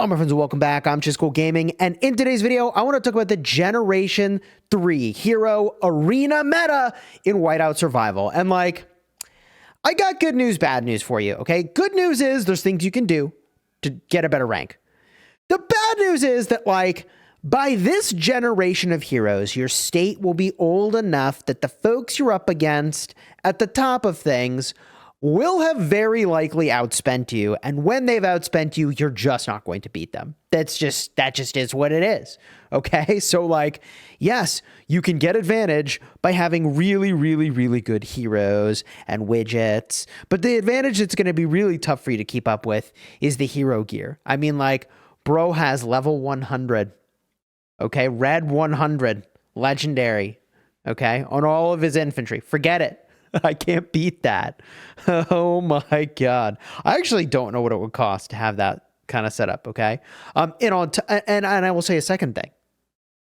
Hello, my friends, and welcome back. I'm Chisco Gaming, and in today's video, I want to talk about the Generation 3 Hero Arena meta in Whiteout Survival. And I got good news, bad news for you, okay? Good news is there's things you can do to get a better rank. The bad news is that, by this generation of heroes, your state will be old enough that the folks you're up against at the top of things will have very likely outspent you, and when they've outspent you, you're just not going to beat them. That just is what it is, okay? So, yes, you can get advantage by having really, really, really good heroes and widgets, but the advantage that's going to be really tough for you to keep up with is the hero gear. I mean, bro has level 100, okay? Red 100, legendary, okay? On all of his infantry. Forget it. I can't beat that. Oh my God. I actually don't know what it would cost to have that kind of setup, okay? And I will say a second thing,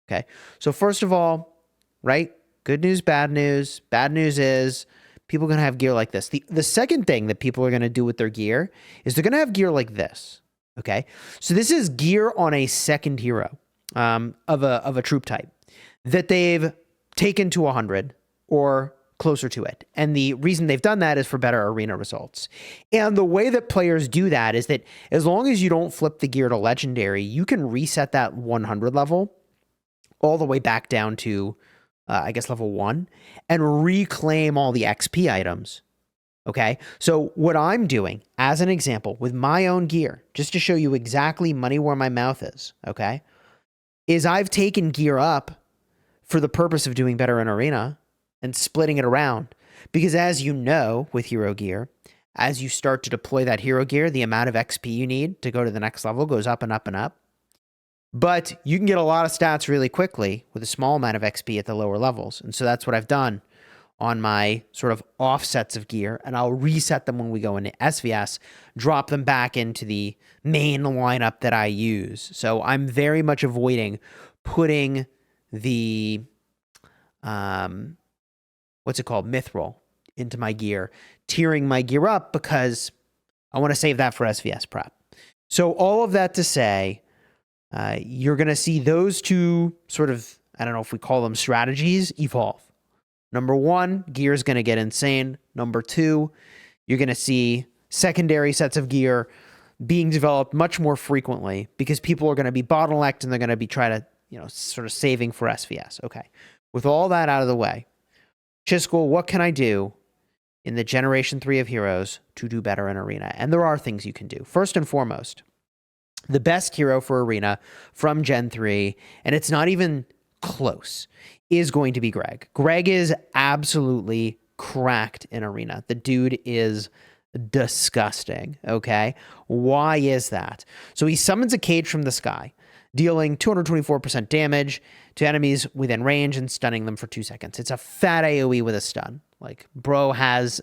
okay? So first of all, right? Good news, bad news. Bad news is people are going to have gear like this. The second thing that people are going to do with their gear is they're going to have gear like this, okay? So this is gear on a second hero of a troop type that they've taken to 100 or closer to it. And the reason they've done that is for better arena results. And the way that players do that is that as long as you don't flip the gear to legendary, you can reset that 100 level all the way back down to, I guess, level 1 and reclaim all the XP items. Okay? So what I'm doing, as an example, with my own gear, just to show you exactly money where my mouth is, okay, is I've taken gear up for the purpose of doing better in arena and splitting it around. Because as you know, with hero gear, as you start to deploy that hero gear, the amount of XP you need to go to the next level goes up and up and up. But you can get a lot of stats really quickly with a small amount of XP at the lower levels. And so that's what I've done on my sort of offsets of gear. And I'll reset them when we go into SVS, drop them back into the main lineup that I use. So I'm very much avoiding putting the what's it called? Mithril into my gear, tiering my gear up because I want to save that for SVS prep. So all of that to say, you're going to see those two sort of, I don't know if we call them strategies, evolve. Number one, gear is going to get insane. Number two, you're going to see secondary sets of gear being developed much more frequently because people are going to be bottlenecked and they're going to be trying to, sort of saving for SVS. Okay. With all that out of the way, Chisco, what can I do in the Generation 3 of heroes to do better in Arena? And there are things you can do. First and foremost, the best hero for Arena from Gen 3, and it's not even close, is going to be Greg. Greg is absolutely cracked in Arena. The dude is disgusting, okay? Why is that? So he summons a cage from the sky, dealing 224% damage to enemies within range and stunning them for 2 seconds. It's a fat AoE with a stun. Bro has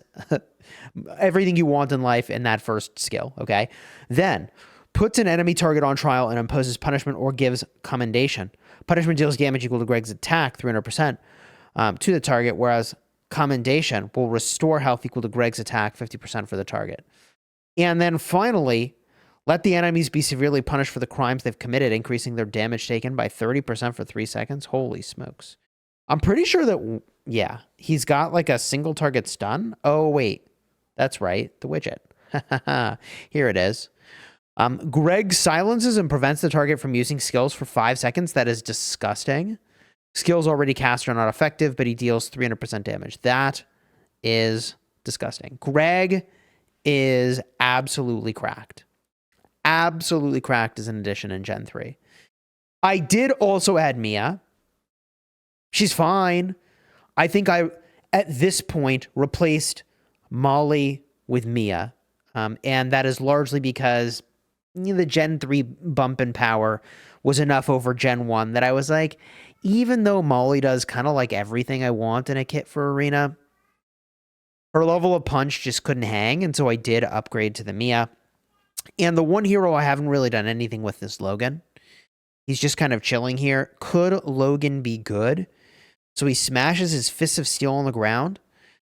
everything you want in life in that first skill, okay? Then, puts an enemy target on trial and imposes punishment or gives commendation. Punishment deals damage equal to Greg's attack, 300%, to the target, whereas commendation will restore health equal to Greg's attack, 50% for the target. And then finally, let the enemies be severely punished for the crimes they've committed, increasing their damage taken by 30% for 3 seconds. Holy smokes. I'm pretty sure that, yeah, he's got a single target stun. Oh, wait. That's right. The widget. Here it is. Greg silences and prevents the target from using skills for 5 seconds. That is disgusting. Skills already cast are not effective, but he deals 300% damage. That is disgusting. Greg is absolutely cracked. Absolutely cracked as an addition in Gen 3. I did also add Mia. She's fine. I think I, at this point, replaced Molly with Mia. And that is largely because the Gen 3 bump in power was enough over Gen 1 that I was like, even though Molly does kind of everything I want in a kit for Arena, her level of punch just couldn't hang, and so I did upgrade to the Mia. And the one hero I haven't really done anything with is Logan. He's just kind of chilling here. Could Logan be good? So he smashes his Fists of Steel on the ground,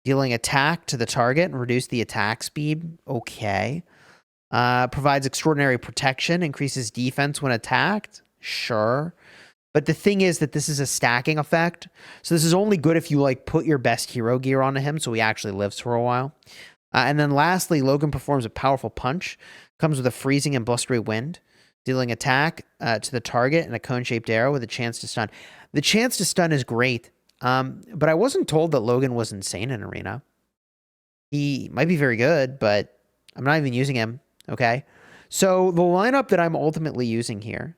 dealing attack to the target and reduce the attack speed. Okay. Provides extraordinary protection, increases defense when attacked. Sure. But the thing is that this is a stacking effect. So this is only good if you like put your best hero gear onto him so he actually lives for a while. And then lastly, Logan performs a powerful punch. Comes with a freezing and blustery wind. Dealing attack to the target and a cone-shaped arrow with a chance to stun. The chance to stun is great. But I wasn't told that Logan was insane in Arena. He might be very good, but I'm not even using him. Okay? So the lineup that I'm ultimately using here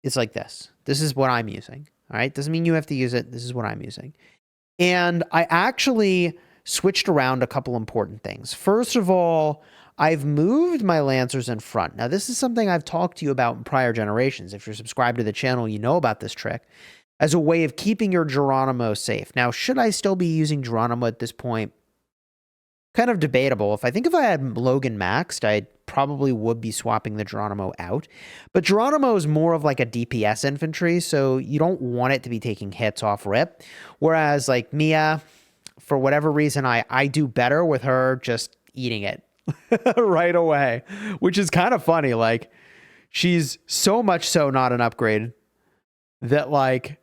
is like this. This is what I'm using. All right? Doesn't mean you have to use it. This is what I'm using. And I actually switched around a couple important things. First of all, I've moved my Lancers in front. Now, this is something I've talked to you about in prior generations. If you're subscribed to the channel, you know about this trick as a way of keeping your Geronimo safe. Now, should I still be using Geronimo at this point? Kind of debatable. If I had Logan maxed, I probably would be swapping the Geronimo out. But Geronimo is more of like a DPS infantry, so you don't want it to be taking hits off rip. Whereas like Mia, for whatever reason, I do better with her just eating it right away, which is kind of funny. Like, she's so much so not an upgrade that like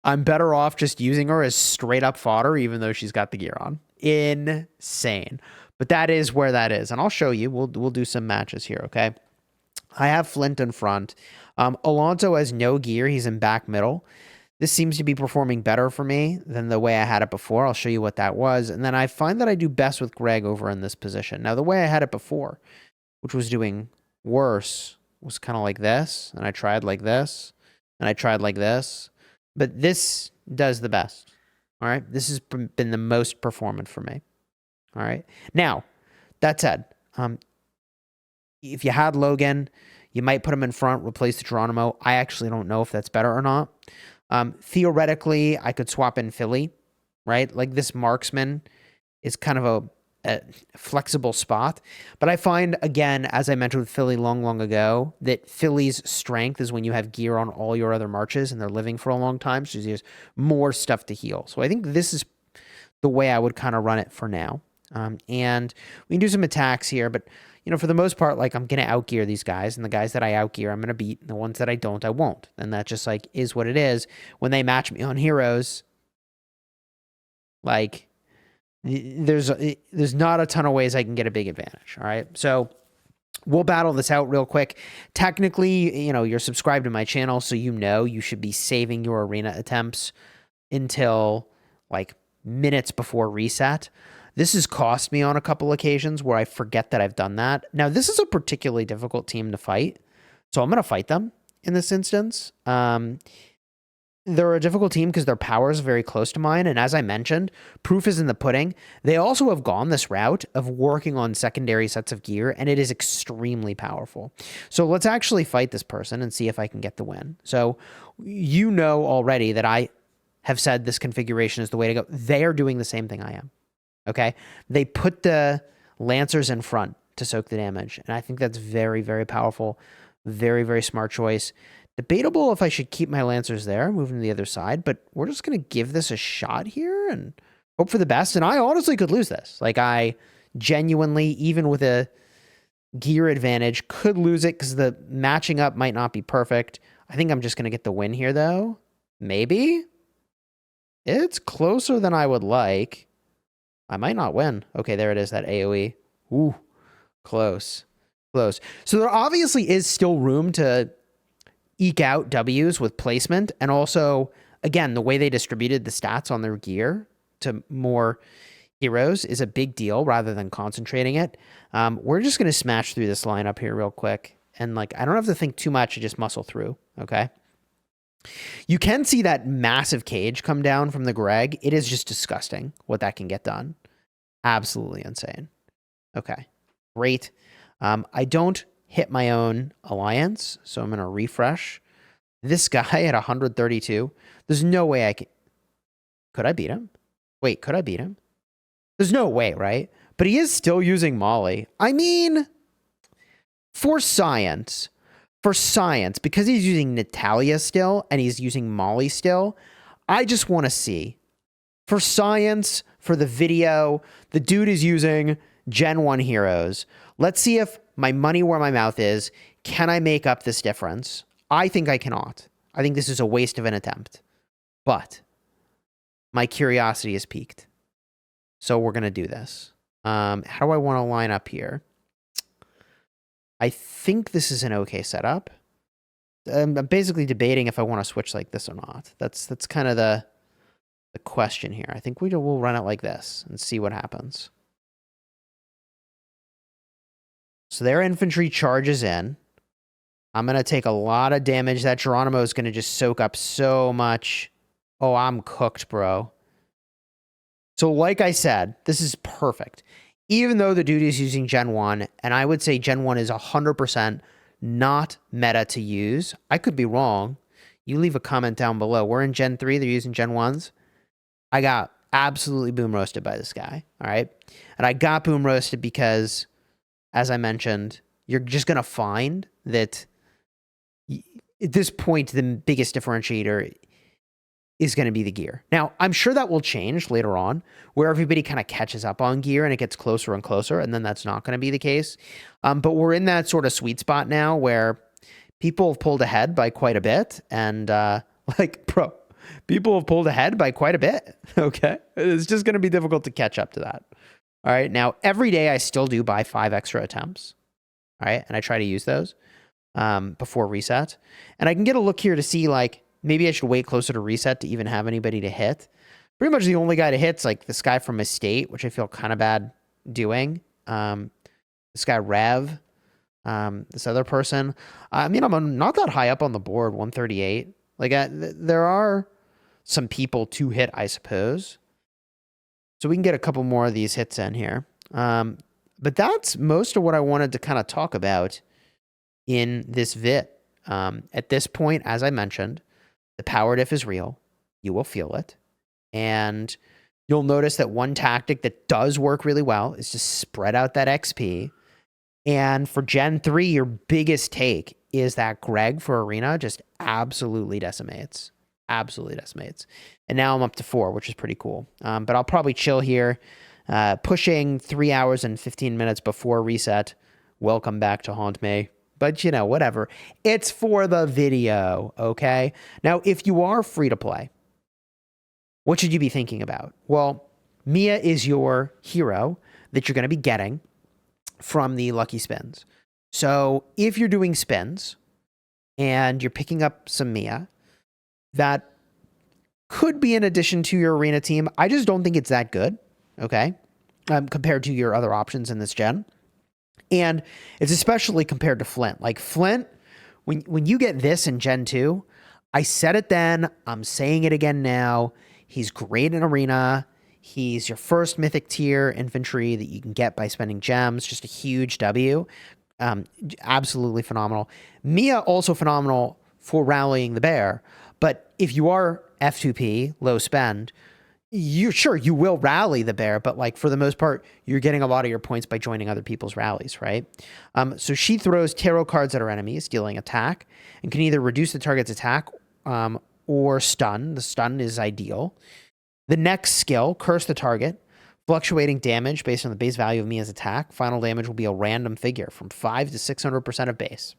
I'm better off just using her as straight up fodder, even though she's got the gear on. Insane. But that is where that is. And I'll show you. We'll do some matches here, okay? I have Flint in front. Alonso has no gear. He's in back middle. This seems to be performing better for me than the way I had it before. I'll show you what that was. And then I find that I do best with Greg over in this position. Now, the way I had it before, which was doing worse, was kind of like this. And I tried like this. And I tried like this. But this does the best. All right? This has been the most performant for me. All right? Now, that said, if you had Logan, you might put him in front, replace the Geronimo. I actually don't know if that's better or not. Theoretically, I could swap in Philly, right? Like this marksman is kind of a flexible spot. But I find, again, as I mentioned with Philly long ago, that Philly's strength is when you have gear on all your other marches and they're living for a long time. So there's more stuff to heal. So I think this is the way I would kind of run it for now. And we can do some attacks here, but you know, for the most part, like I'm going to outgear these guys, and the guys that I outgear, I'm going to beat. The ones that I don't, I won't. And that just like is what it is. When they match me on heroes, like there's not a ton of ways I can get a big advantage. All right. So we'll battle this out real quick. Technically, you know, you're subscribed to my channel, so you know you should be saving your arena attempts until like minutes before reset. This has cost me on a couple occasions where I forget that I've done that. Now, this is a particularly difficult team to fight, so I'm going to fight them in this instance. They're a difficult team because their power is very close to mine, and as I mentioned, proof is in the pudding. They also have gone this route of working on secondary sets of gear, and it is extremely powerful. So let's actually fight this person and see if I can get the win. So you know already that I have said this configuration is the way to go. They are doing the same thing I am. Okay, they put the Lancers in front to soak the damage, and I think that's very, very powerful. Very, very smart choice. Debatable if I should keep my Lancers there, moving to the other side, but we're just going to give this a shot here and hope for the best. And I honestly could lose this. Like, I genuinely, even with a gear advantage, could lose it because the matching up might not be perfect. I think I'm just going to get the win here, though. Maybe? It's closer than I would like. I might not win. Okay, there it is, that AoE. Ooh, close. Close. So there obviously is still room to eke out W's with placement. And also, again, the way they distributed the stats on their gear to more heroes is a big deal rather than concentrating it. We're just going to smash through this lineup here real quick. And like, I don't have to think too much. I just muscle through. Okay. You can see that massive cage come down from the Greg. It is just disgusting what that can get done. Absolutely insane. Okay, great. I don't hit my own alliance, so I'm going to refresh. This guy at 132, there's no way I can... Could I beat him? Wait, could I beat him? There's no way, right? But he is still using Molly. I mean, for science, because he's using Natalia still and he's using Molly still, I just want to see. For science, for the video, the dude is using Gen 1 heroes. Let's see if my money where my mouth is. Can I make up this difference? I think I cannot. I think this is a waste of an attempt. But my curiosity is piqued. So we're going to do this. How do I want to line up here? I think this is an okay setup. I'm basically debating if I want to switch like this or not. That's kind of the question here. I think we'll run it like this and see what happens. So their infantry charges in. I'm going to take a lot of damage. That Geronimo is going to just soak up so much. Oh, I'm cooked, bro. So like I said, this is perfect. Even though the dude is using Gen 1, and I would say Gen 1 is 100% not meta to use. I could be wrong. You leave a comment down below. We're in Gen 3. They're using Gen 1s. I got absolutely boom roasted by this guy. All right. And I got boom roasted because, as I mentioned, you're just going to find that at this point, the biggest differentiator is going to be the gear. Now, I'm sure that will change later on, where everybody kind of catches up on gear and it gets closer and closer, and then that's not going to be the case. But we're in that sort of sweet spot now where people have pulled ahead by quite a bit, and people have pulled ahead by quite a bit, okay? It's just going to be difficult to catch up to that. All right, now, every day I still do buy 5 extra attempts, all right? And I try to use those before reset. And I can get a look here to see, like, maybe I should wait closer to reset to even have anybody to hit. Pretty much the only guy to hit's like this guy from Estate, which I feel kind of bad doing. This guy Rev, this other person. I mean, I'm not that high up on the board, 138. Like there are some people to hit, I suppose. So we can get a couple more of these hits in here. But that's most of what I wanted to kind of talk about in this vid. At this point, as I mentioned, the power diff is real. You will feel it. And you'll notice that one tactic that does work really well is to spread out that XP. And for Gen 3, your biggest take is that Greg for Arena just absolutely decimates. Absolutely decimates. And now I'm up to 4, which is pretty cool. But I'll probably chill here, pushing 3 hours and 15 minutes before reset. Welcome back to haunt me. But, you know, whatever. It's for the video, okay? Now, if you are free to play, what should you be thinking about? Well, Mia is your hero that you're going to be getting from the lucky spins. So if you're doing spins and you're picking up some Mia, that could be an addition to your arena team. I just don't think it's that good, okay, compared to your other options in this gen. And it's especially compared to Flint. Like Flint, when you get this in Gen 2, I said it then, I'm saying it again now. He's great in Arena. He's your first mythic tier infantry that you can get by spending gems. Just a huge W. Absolutely phenomenal. Mia also phenomenal for rallying the bear. But if you are F2P, low spend, you will rally the bear, but like for the most part, you're getting a lot of your points by joining other people's rallies, right? So she throws tarot cards at her enemies, dealing attack, and can either reduce the target's attack or stun. The stun is ideal. The next skill, curse the target, fluctuating damage based on the base value of Mia's attack. Final damage will be a random figure from 5 to 600% of base.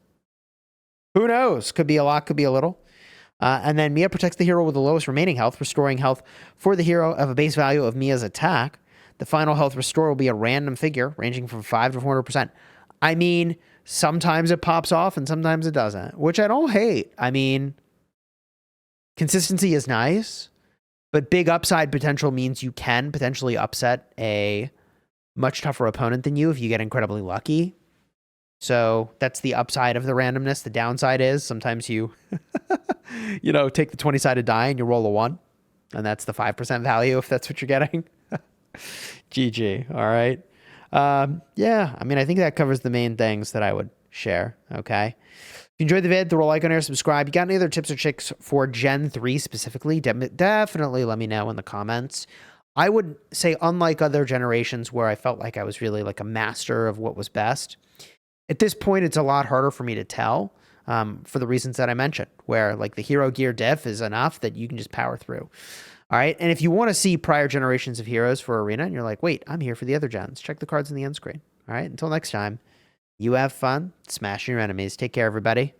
Who knows? Could be a lot, could be a little. And then Mia protects the hero with the lowest remaining health, restoring health for the hero of a base value of Mia's attack. The final health restore will be a random figure ranging from 5 to 400%. I mean, sometimes it pops off and sometimes it doesn't, which I don't hate. I mean, consistency is nice, but big upside potential means you can potentially upset a much tougher opponent than you if you get incredibly lucky. So that's the upside of the randomness. The downside is sometimes you, take the 20-sided die and you roll a 1. And that's the 5% value if that's what you're getting. GG. All right. Yeah, I mean, I think that covers the main things that I would share. Okay. If you enjoyed the vid, throw a like on here, subscribe. You got any other tips or tricks for Gen 3 specifically? Definitely let me know in the comments. I would say, unlike other generations where I felt like I was really like a master of what was best, at this point, it's a lot harder for me to tell for the reasons that I mentioned, where like the hero gear diff is enough that you can just power through. All right. And if you want to see prior generations of heroes for Arena and you're like, wait, I'm here for the other gens, check the cards in the end screen. All right, until next time, you have fun smashing your enemies. Take care, everybody.